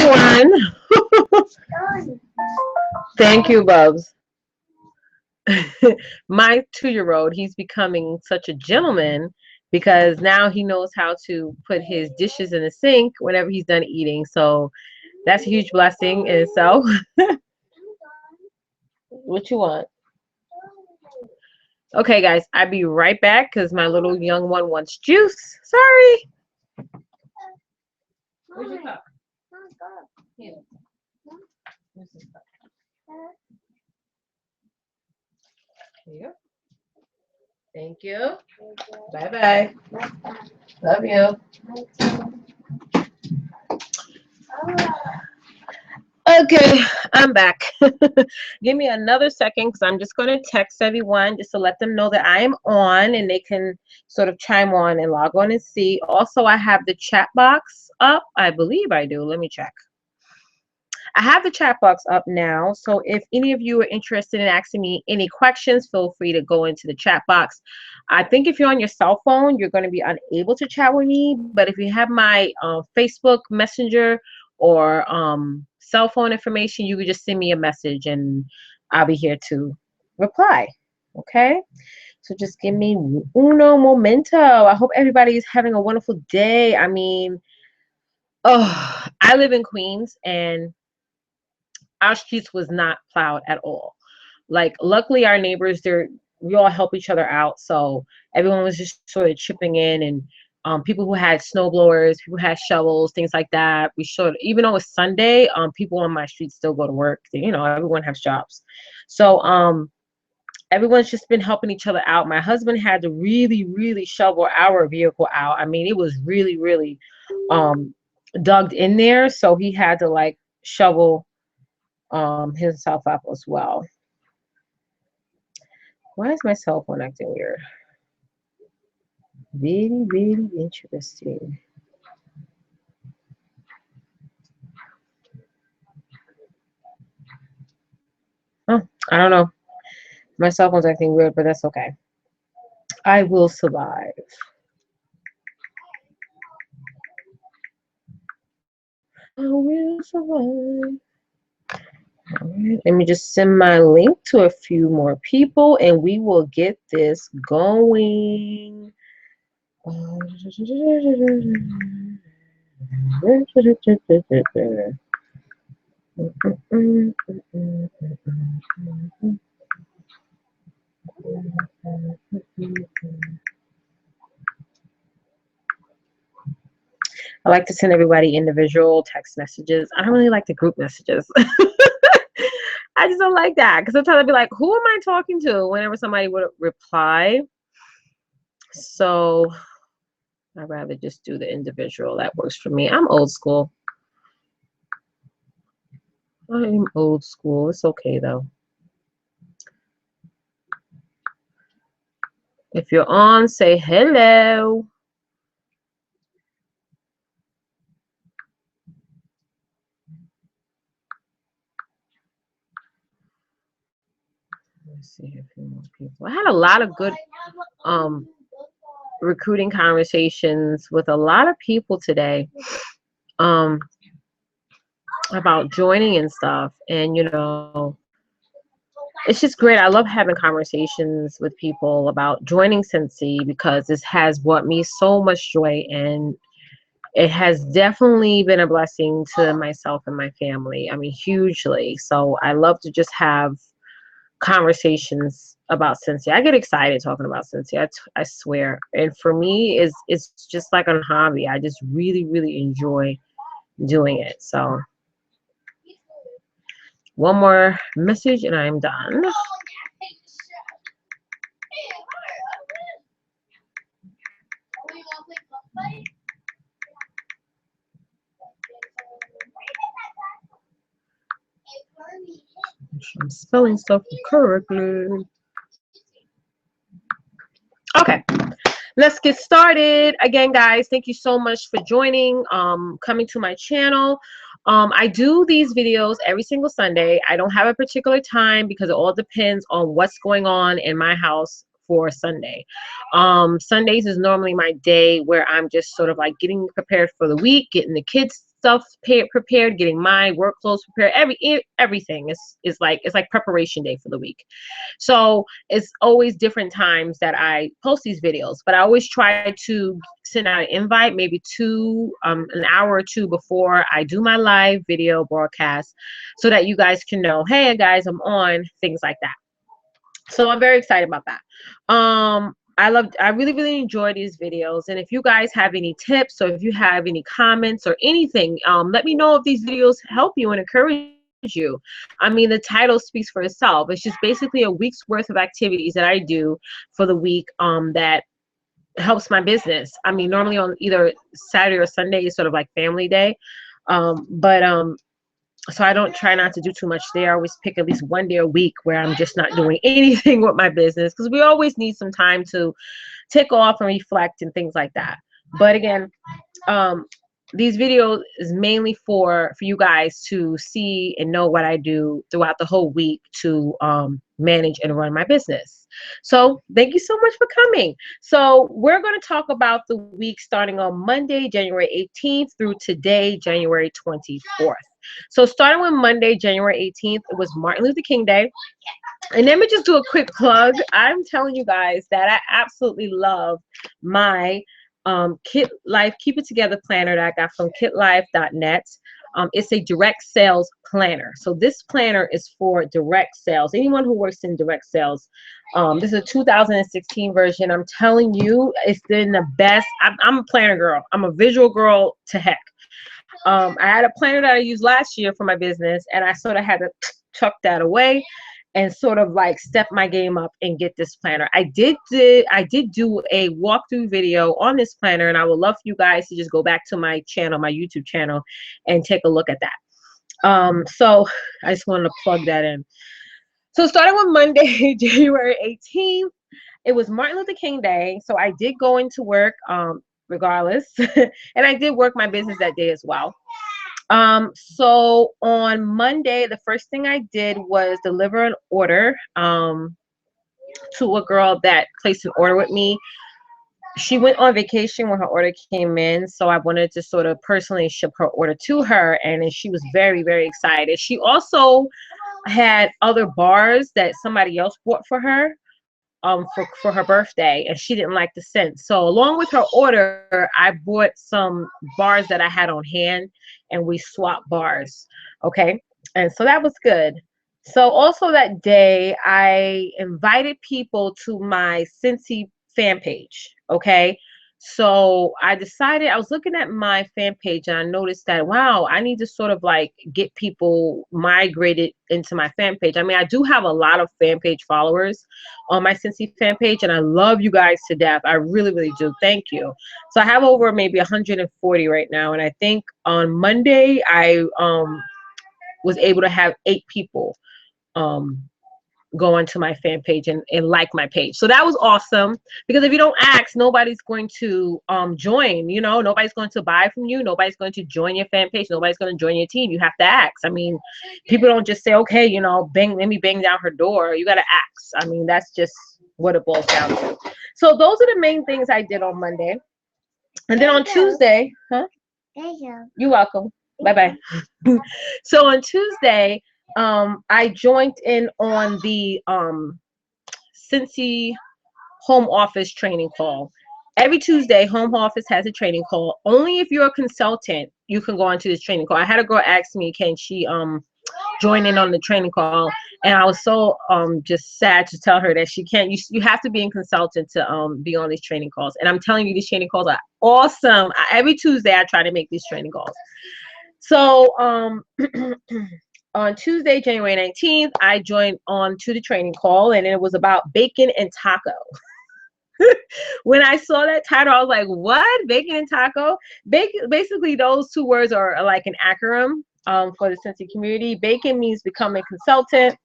everyone. Thank you, Bubs. My 2-year-old, he's becoming such a gentleman because now he knows how to put his dishes in the sink whenever he's done eating. So that's a huge blessing in itself. What you want? Okay, guys, I'll be right back because my little young one wants juice. Sorry. Where's your cup? Here. Where's this cup? Here you go. Thank you. Bye bye. Love you. Okay, I'm back. Give me another second because I'm just going to text everyone just to let them know that I am on and they can sort of chime on and log on and see. Also, I have the chat box up. I believe I do. Let me check. I have the chat box up now. So if any of you are interested in asking me any questions, feel free to go into the chat box. I think if you're on your cell phone, you're going to be unable to chat with me. But if you have my Facebook Messenger or cell phone information, you could just send me a message and I'll be here to reply. Okay? So just give me uno momento. I hope everybody is having a wonderful day. I mean, oh, I live in Queens and our streets was not plowed at all. Like, luckily, our neighbors, we all help each other out. So everyone was just sort of chipping in, and people who had snow blowers, people who had shovels, things like that. We showed, even though it's Sunday, people on my street still go to work. You know, everyone has jobs. So everyone's just been helping each other out. My husband had to really, really shovel our vehicle out. I mean, it was really, really dug in there. So he had to like shovel himself up as well. Why is my cell phone acting weird? Very, very interesting. Oh, I don't know. My cell phone's acting weird, but that's okay. I will survive. I will survive. All right, let me just send my link to a few more people and we will get this going. I like to send everybody individual text messages. I don't really like the group messages. I just don't like that because sometimes I'd be like, who am I talking to whenever somebody would reply? So I'd rather just do the individual. That works for me. I'm old school. I'm old school. It's okay though. If you're on, say hello. Let's see a few more people. I had a lot of good recruiting conversations with a lot of people today about joining and stuff. And you know, it's just great. I love having conversations with people about joining Scentsy because this has brought me so much joy, and it has definitely been a blessing to myself and my family. I mean, hugely. So I love to just have conversations about Scentsy. I get excited talking about Scentsy. I swear. And for me, it's just like a hobby. I just really, really enjoy doing it. So one more message and I'm done. I'm spelling stuff correctly. Okay, let's get started. Again, guys, thank you so much for joining, coming to my channel. I do these videos every single Sunday. I don't have a particular time because it all depends on what's going on in my house for Sunday. Sundays is normally my day where I'm just sort of like getting prepared for the week, getting the kids stuff prepared, getting my work clothes prepared. Everything is like, it's like preparation day for the week. So it's always different times that I post these videos, but I always try to send out an invite maybe an hour or two before I do my live video broadcast, so that you guys can know, hey guys, I'm on, things like that. So I'm very excited about that. I really enjoy these videos. And if you guys have any tips, or if you have any comments or anything, let me know if these videos help you and encourage you. I mean, the title speaks for itself. It's just basically a week's worth of activities that I do for the week, that helps my business. I mean, normally on either Saturday or Sunday is sort of like family day. So I don't try not to do too much there. I always pick at least one day a week where I'm just not doing anything with my business, because we always need some time to take off and reflect and things like that. But again, these videos is mainly for you guys to see and know what I do throughout the whole week to manage and run my business. So thank you so much for coming. So we're going to talk about the week starting on Monday, January 18th through today, January 24th. So starting with Monday, January 18th, it was Martin Luther King Day. And let me just do a quick plug. I'm telling you guys that I absolutely love my Kit Life Keep It Together planner that I got from kitlife.net. It's a direct sales planner. So this planner is for direct sales. Anyone who works in direct sales. This is a 2016 version. I'm telling you, it's been the best. I'm a planner girl. I'm a visual girl to heck. I had a planner that I used last year for my business, and I sort of had to tuck that away and sort of like step my game up and get this planner. I did do a walkthrough video on this planner, and I would love for you guys to just go back to my channel, my YouTube channel, and take a look at that. So I just wanted to plug that in. So starting with Monday, January 18th, it was Martin Luther King Day. So I did go into work regardless, and I did work my business that day as well. So on Monday, the first thing I did was deliver an order to a girl that placed an order with me. She went on vacation when her order came in, so I wanted to sort of personally ship her order to her, and she was very, very excited. She also had other bars that somebody else bought for her for her birthday, and she didn't like the scent. So along with her order, I bought some bars that I had on hand, and we swapped bars. Okay, and so that was good. So also that day, I invited people to my Scentsy fan page. Okay, so I decided, I was looking at my fan page, and I noticed that, wow, I need to sort of like get people migrated into my fan page. I mean, I do have a lot of fan page followers on my Scentsy fan page, and I love you guys to death. I really, really do. Thank you. So I have over maybe 140 right now, and I think on Monday I was able to have 8 people go onto my fan page and like my page. So that was awesome, because if you don't ask, nobody's going to join. You know, nobody's going to buy from you, nobody's going to join your fan page, nobody's going to join your team. You have to ask. I mean, people don't just say, okay, you know, bang, let me bang down her door. You got to ask. I mean, that's just what it boils down to. So those are the main things I did on Monday. And then on Tuesday, you're welcome. Bye-bye. So on Tuesday, I joined in on the Scentsy home office training call. Every Tuesday, home office has a training call. Only if you're a consultant, you can go onto this training call. I had a girl ask me, can she join in on the training call? And I was so just sad to tell her that she can't. You have to be a consultant to be on these training calls. And I'm telling you, these training calls are awesome. Every Tuesday, I try to make these training calls. So on Tuesday, January 19th, I joined on to the training call, and it was about bacon and taco. When I saw that title, I was like, what? Bacon and taco? Basically, those two words are like an acronym for the Scentsy community. Bacon means becoming consultant,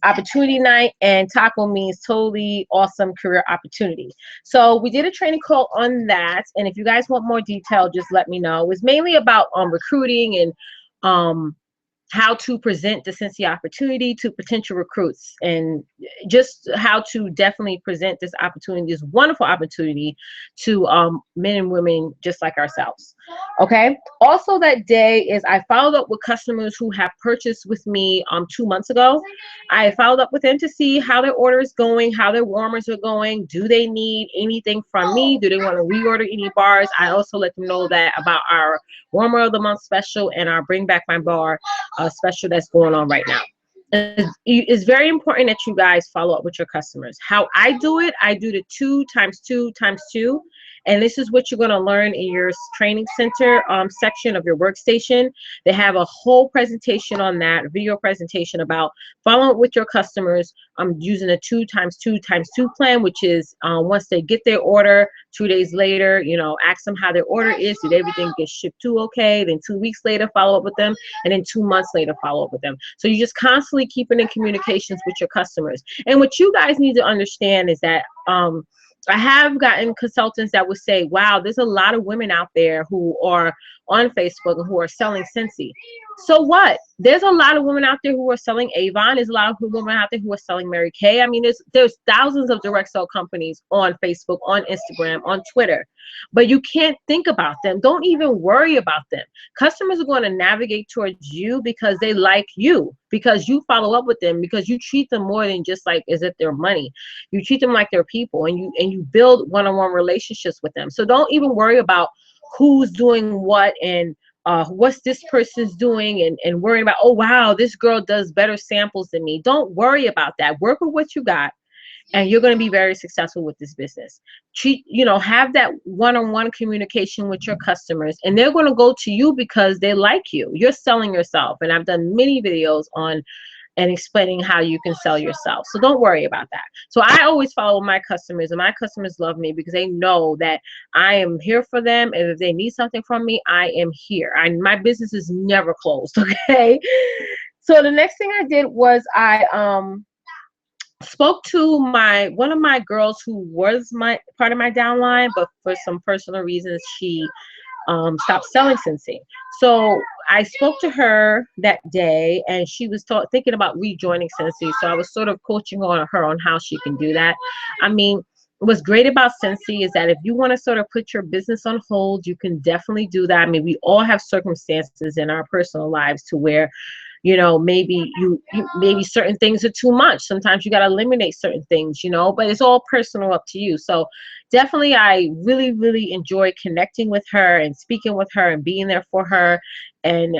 opportunity night, and taco means totally awesome career opportunity. So we did a training call on that, and if you guys want more detail, just let me know. It was mainly about recruiting and how to present the Scentsy opportunity to potential recruits, and just how to definitely present this opportunity, this wonderful opportunity, to men and women just like ourselves. Okay. Also that day is I followed up with customers who have purchased with me 2 months ago. I followed up with them to see how their order is going, how their warmers are going. Do they need anything from me? Do they want to reorder any bars? I also let them know that about our warmer of the month special and our bring back my bar special that's going on right now. It's very important that you guys follow up with your customers. How I do it, I do the 2 times 2 times 2. And this is what you're going to learn in your training center section of your workstation. They have a whole presentation on that, a video presentation about following up with your customers. I'm using a 2 times 2 times 2 plan, which is once they get their order, 2 days later, ask them how their order is. Did everything get shipped to okay? Then 2 weeks later, follow up with them. And then 2 months later, follow up with them. So you just constantly keeping in communications with your customers. And what you guys need to understand is that I have gotten consultants that would say, wow, there's a lot of women out there who are on Facebook and who are selling Scentsy. So what? There's a lot of women out there who are selling Avon. There's a lot of women out there who are selling Mary Kay. I mean, there's thousands of direct sell companies on Facebook, on Instagram, on Twitter. But you can't think about them. Don't even worry about them. Customers are going to navigate towards you because they like you, because you follow up with them, because you treat them more than just like as if they're money. You treat them like they're people, and you build one-on-one relationships with them. So don't even worry about who's doing what and what's this person's doing and worrying about, oh, wow, this girl does better samples than me. Don't worry about that. Work with what you got, and you're going to be very successful with this business. Have that one-on-one communication with your customers, and they're going to go to you because they like you. You're selling yourself, and I've done many videos on and explaining how you can sell yourself. So don't worry about that. So I always follow my customers, and my customers love me because they know that I am here for them. And if they need something from me, I am here. My business is never closed. Okay. So the next thing I did was I spoke to one of my girls who was my part of my downline, but for some personal reasons, she stopped selling Scentsy. So I spoke to her that day, and she was thinking about rejoining Scentsy. So I was sort of coaching her on how she can do that. I mean, what's great about Scentsy is that if you want to sort of put your business on hold, you can definitely do that. I mean, we all have circumstances in our personal lives to where maybe maybe certain things are too much. Sometimes you got to eliminate certain things, but it's all personal up to you. So definitely, I really, really enjoy connecting with her and speaking with her and being there for her. And,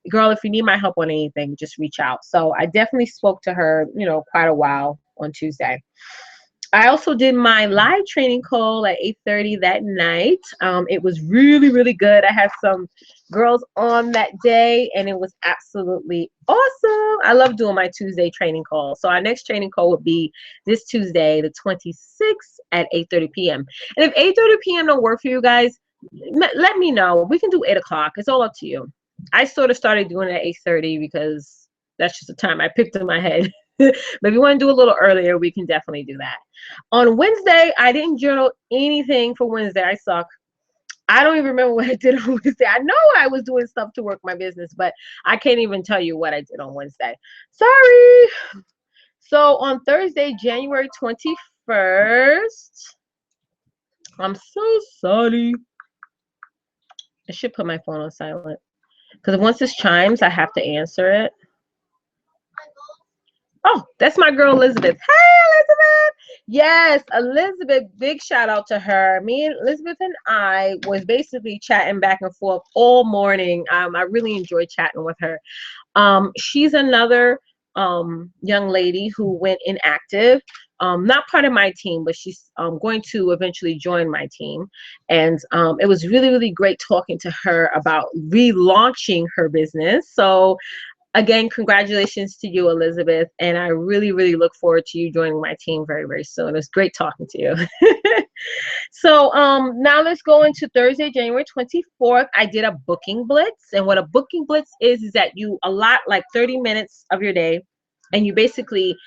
girl, if you need my help on anything, just reach out. So I definitely spoke to her, quite a while on Tuesday. I also did my live training call at 8:30 that night. It was really, really good. I had some girls on that day, and it was absolutely awesome. I love doing my Tuesday training call. So our next training call would be this Tuesday, the 26th at 8:30 p.m. And if 8:30 p.m. don't work for you guys, let me know. We can do 8 o'clock. It's all up to you. I sort of started doing it at 8:30 because that's just the time I picked in my head. But if you want to do a little earlier, we can definitely do that. On Wednesday, I didn't journal anything for Wednesday. I suck. I don't even remember what I did on Wednesday. I know I was doing stuff to work my business, but I can't even tell you what I did on Wednesday. Sorry. So on Thursday, January 21st, I'm so sorry. I should put my phone on silent because once this chimes, I have to answer it. Oh, that's my girl, Elizabeth. Hey, Elizabeth. Yes, Elizabeth, big shout out to her. Me and Elizabeth and I was basically chatting back and forth all morning. I really enjoyed chatting with her. She's another young lady who went inactive. Not part of my team, but she's going to eventually join my team. And it was really, really great talking to her about relaunching her business. So again, congratulations to you, Elizabeth. And I really, really look forward to you joining my team very, very soon. It's great talking to you. So now let's go into Thursday, January 24th. I did a booking blitz. And what a booking blitz is that you allot like 30 minutes of your day, and you basically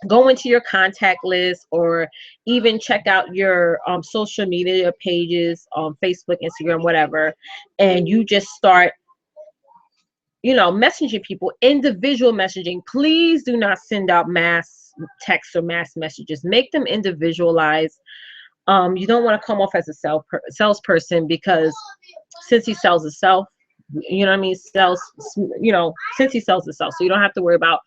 go into your contact list or even check out your social media pages on Facebook, Instagram, whatever. And you just start messaging people, individual messaging. Please do not send out mass texts or mass messages. Make them individualized. You don't want to come off as a salesperson, because since he sells himself, you know what I mean, since he sells himself, so you don't have to worry about,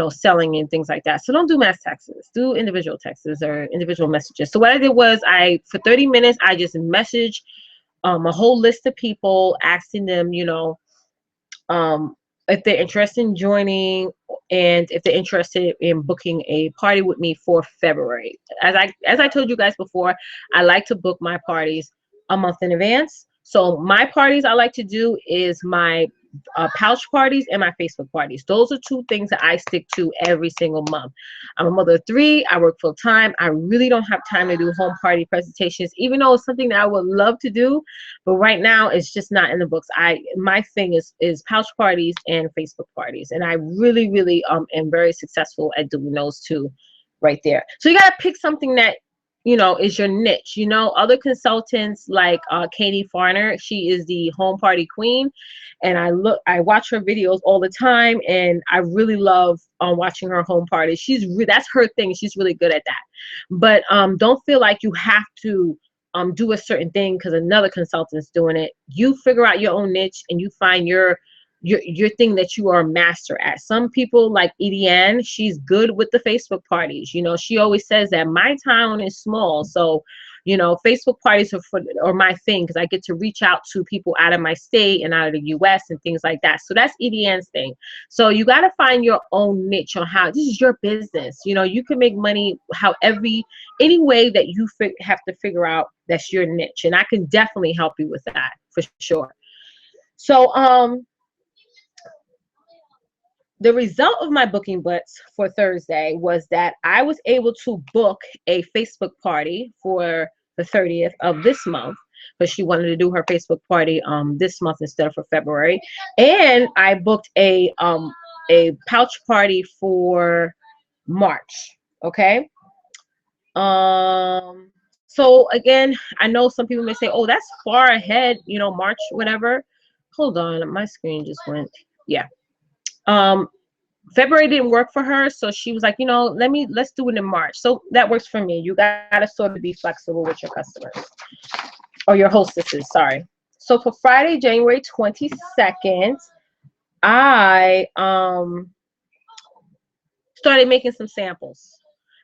selling and things like that. So don't do mass texts, do individual texts or individual messages. So what I did was, for 30 minutes, I just messaged a whole list of people, asking them, if they're interested in joining, and if they're interested in booking a party with me for February. As I told you guys before, I like to book my parties a month in advance. So my parties I like to do is my pouch parties and my Facebook parties. Those are two things that I stick to every single month. I'm a mother of 3. I work full time. I really don't have time to do home party presentations, even though it's something that I would love to do. But right now, it's just not in the books. My thing is pouch parties and Facebook parties, and I really, really am very successful at doing those two right there. So you gotta pick something that is your niche. Other consultants like Katie Farner, she is the home party queen, and I watch her videos all the time, and I really love watching her home parties. That's her thing. She's really good at that. But don't feel like you have to do a certain thing because another consultant's doing it. You figure out your own niche, and you find your thing that you are a master at. Some people like Ediane, she's good with the Facebook parties. She always says that my town is small, so Facebook parties are my thing, because I get to reach out to people out of my state and out of the US and things like that. So that's Ediane's thing. So you got to find your own niche on how this is your business. You can make money any way that you have to figure out that's your niche, and I can definitely help you with that for sure. So the result of my booking blitz for Thursday was that I was able to book a Facebook party for the 30th of this month, because she wanted to do her Facebook party this month instead of for February. And I booked a pouch party for March. Okay. So again, I know some people may say, oh, that's far ahead, March, whatever. Hold on, my screen just went. Yeah. February didn't work for her, so she was like, let's do it in March. So that works for me. You gotta sort of be flexible with your customers or your hostesses. Sorry. So for Friday, January 22nd, I started making some samples,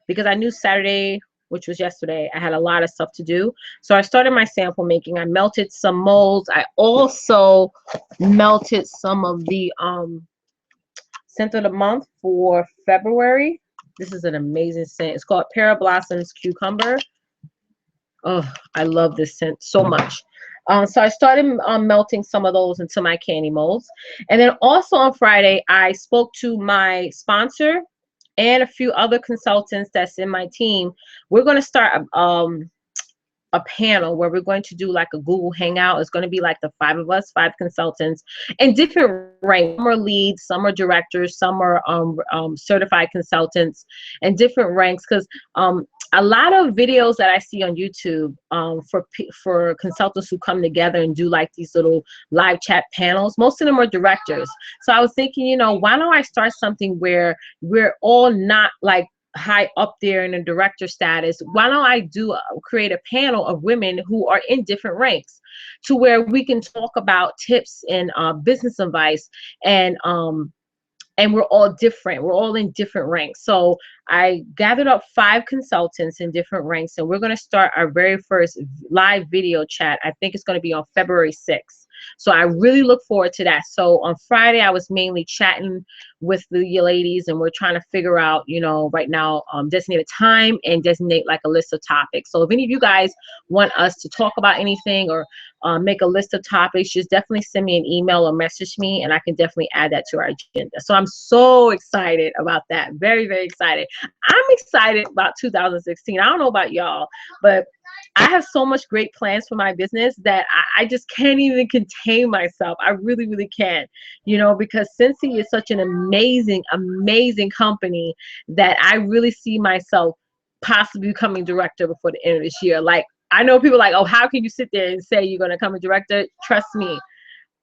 because I knew Saturday, which was yesterday, I had a lot of stuff to do. So I started my sample making. I melted some molds. I also melted some of the scent of the month for February. This is an amazing scent. It's called Pear Blossoms Cucumber. Oh, I love this scent so much. So I started melting some of those into my candy molds. And then also on Friday, I spoke to my sponsor and a few other consultants that's in my team. We're going to start a panel where we're going to do like a Google Hangout. It's going to be like the 5 of us, 5 consultants, and different ranks. Some are leads, some are directors, some are certified consultants, and different ranks. Because a lot of videos that I see on YouTube for consultants who come together and do like these little live chat panels, most of them are directors. So I was thinking, why don't I start something where we're all not like high up there in a director status? Why don't I create a panel of women who are in different ranks, to where we can talk about tips and business advice, and we're all different. We're all in different ranks. So I gathered up 5 consultants in different ranks, and we're going to start our very first live video chat. I think it's going to be on February 6th. So I really look forward to that. So on Friday, I was mainly chatting with the ladies, and we're trying to figure out, right now, designate a time and designate like a list of topics. So if any of you guys want us to talk about anything or make a list of topics, just definitely send me an email or message me, and I can definitely add that to our agenda. So I'm so excited about that. Very, very excited. I'm excited about 2016. I don't know about y'all, but I have so much great plans for my business that I just can't even contain myself. I really, really can't, because Scentsy is such an amazing, amazing company that I really see myself possibly becoming director before the end of this year. Like, I know people are like, oh, how can you sit there and say you're going to become a director? Trust me,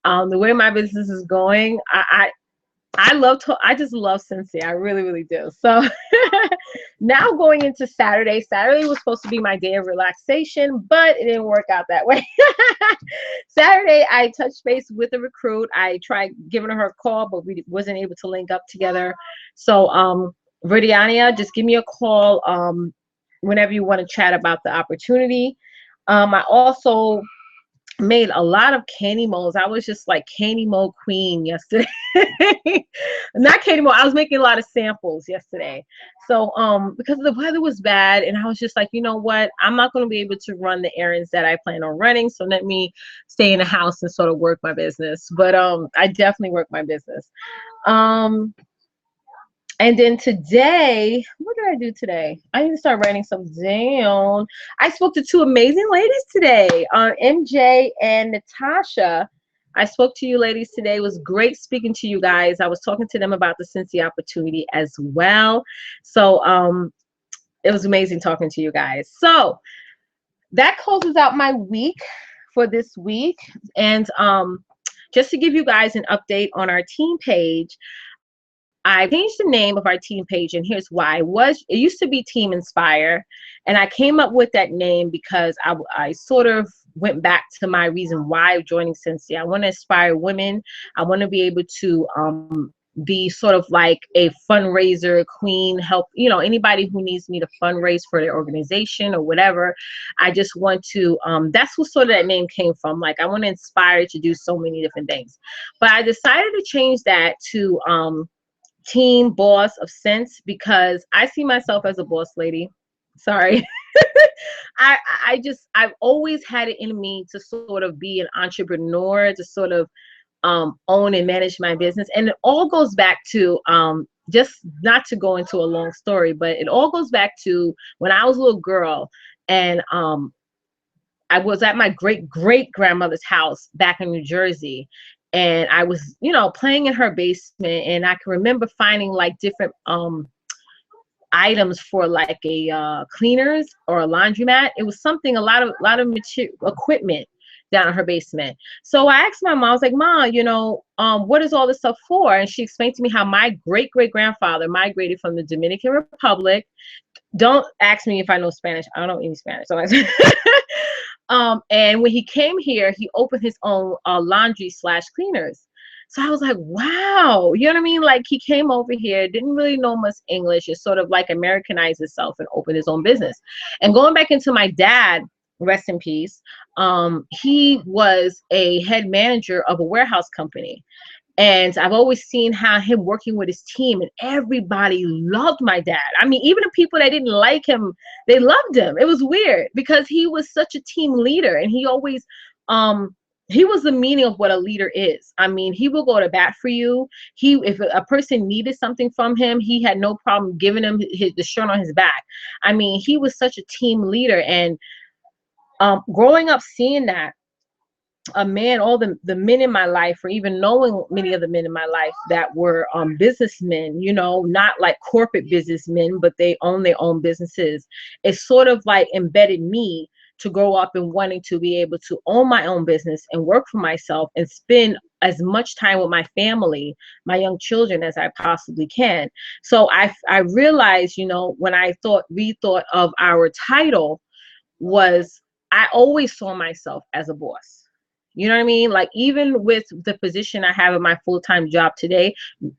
the way my business is going, I just love Cincy. I really, really do. So now going into Saturday. Saturday was supposed to be my day of relaxation, but it didn't work out that way. Saturday, I touched base with a recruit. I tried giving her a call, but we wasn't able to link up together. So, Verdiania, just give me a call whenever you want to chat about the opportunity. I also made a lot of candy molds. I was just like candy mold queen yesterday. Not candy mold. I was making a lot of samples yesterday. So because the weather was bad and I was just like, you know what? I'm not going to be able to run the errands that I plan on running. So let me stay in the house and sort of work my business. But I definitely work my business. Um and then today, what did I do today? I need to start writing some down. I spoke to two amazing ladies today, MJ and Natasha. I spoke to you ladies today. It was great speaking to you guys. I was talking to them about the Cincy opportunity as well. So it was amazing talking to you guys. So that closes out my week for this week. And just to give you guys an update on our team page, I changed the name of our team page, and here's why. It used to be Team Inspire, and I came up with that name because I sort of went back to my reason why joining Cincy. I want to inspire women. I want to be able to be sort of like a fundraiser queen, help, you know, anybody who needs me to fundraise for their organization or whatever. I just want to, that's what sort of that name came from. Like, I want to inspire to do so many different things. But I decided to change that to Team Boss of Sense, because I see myself as a boss lady. Sorry. I've always had it in me to sort of be an entrepreneur, to sort of own and manage my business. And it all goes back to just not to go into a long story, but it all goes back to when I was a little girl, and I was at my great grandmother's house back in New Jersey. And I was, you know, playing in her basement, and I can remember finding like different items for like a cleaners or a laundromat. It was something, a lot of material equipment down in her basement. So I asked my mom, I was like, Mom, you know, what is all this stuff for? And she explained to me how my great grandfather migrated from the Dominican Republic. Don't ask me if I know Spanish. I don't know any Spanish. So I said, and when he came here, he opened his own laundry / cleaners. So I was like, wow, you know what I mean? Like, he came over here, didn't really know much English. It sort of like Americanized himself and opened his own business. And going back into my dad, rest in peace, he was a head manager of a warehouse company. And I've always seen how him working with his team, and everybody loved my dad. I mean, even the people that didn't like him, they loved him. It was weird because he was such a team leader, and he always, he was the meaning of what a leader is. I mean, he will go to bat for you. If a person needed something from him, he had no problem giving him the shirt on his back. I mean, he was such a team leader. And growing up seeing that, a man, all the men in my life, or even knowing many of the men in my life that were businessmen, you know, not like corporate businessmen, but they own their own businesses, it sort of like embedded me to grow up and wanting to be able to own my own business and work for myself and spend as much time with my family, my young children, as I possibly can. So I realized, you know, when I rethought of our title, was I always saw myself as a boss. You know what I mean? Like, even with the position I have in my full-time job today,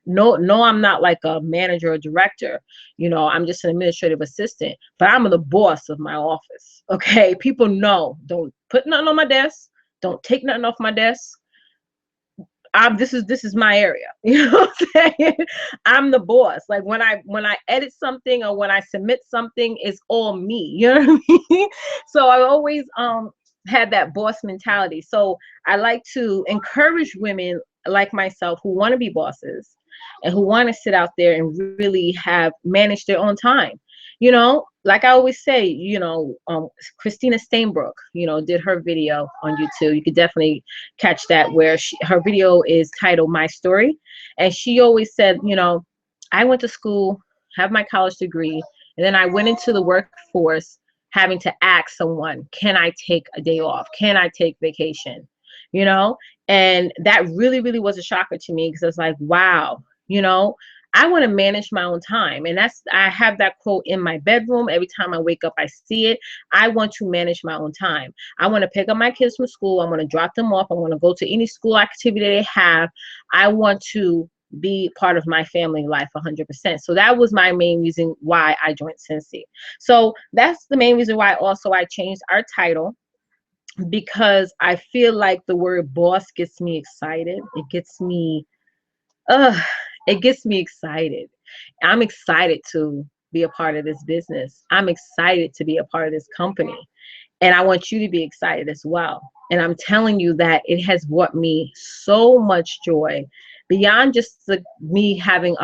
no, I'm not like a manager or director. You know, I'm just an administrative assistant, but I'm the boss of my office. Okay. People know, don't put nothing on my desk. Don't take nothing off my desk. This is my area. You know what I'm saying? I'm the boss. Like, when I edit something or when I submit something, it's all me. You know what I mean? So I always had that boss mentality. So I like to encourage women like myself who want to be bosses and who want to sit out there and really have managed their own time. You know, like I always say, you know, Christina Steinbrook, you know, did her video on YouTube. You could definitely catch that, where her video is titled My Story. And she always said, you know, I went to school, have my college degree, and then I went into the workforce having to ask someone, can I take a day off? Can I take vacation? You know, and that really, really was a shocker to me, because it's like, wow, You know, I want to manage my own time. And I have that quote in my bedroom. Every time I wake up, I see it. I want to manage my own time. I want to pick up my kids from school. I want to drop them off. I want to go to any school activity they have. I want to be part of my family life 100%. So that was my main reason why I joined Scentsy. So that's the main reason why also I changed our title, because I feel like the word boss gets me excited. Uh, it gets me excited. I'm excited to be a part of this business. I'm excited to be a part of this company. And I want you to be excited as well. And I'm telling you that it has brought me so much joy beyond just me having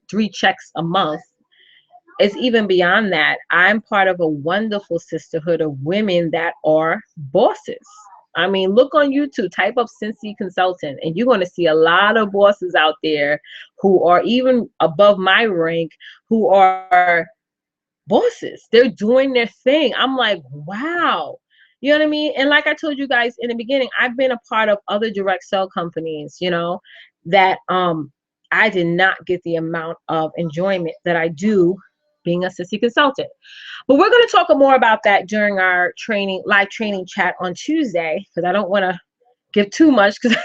three checks a month. It's even beyond that. I'm part of a wonderful sisterhood of women that are bosses. I mean, look on YouTube, type up Scentsy Consultant, and you're going to see a lot of bosses out there who are even above my rank, who are bosses. They're doing their thing. I'm like, wow. You know what I mean? And like I told you guys in the beginning, I've been a part of other direct sell companies, you know, that I did not get the amount of enjoyment that I do being a Scentsy consultant. But we're going to talk more about that during our live training chat on Tuesday, because I don't want to give too much, because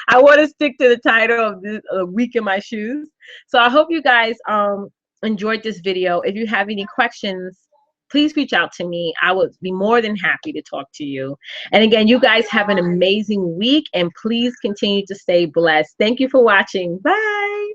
I want to stick to the title of this week in my shoes. So I hope you guys enjoyed this video. If you have any questions, please reach out to me. I would be more than happy to talk to you. And again, you guys have an amazing week, and please continue to stay blessed. Thank you for watching. Bye.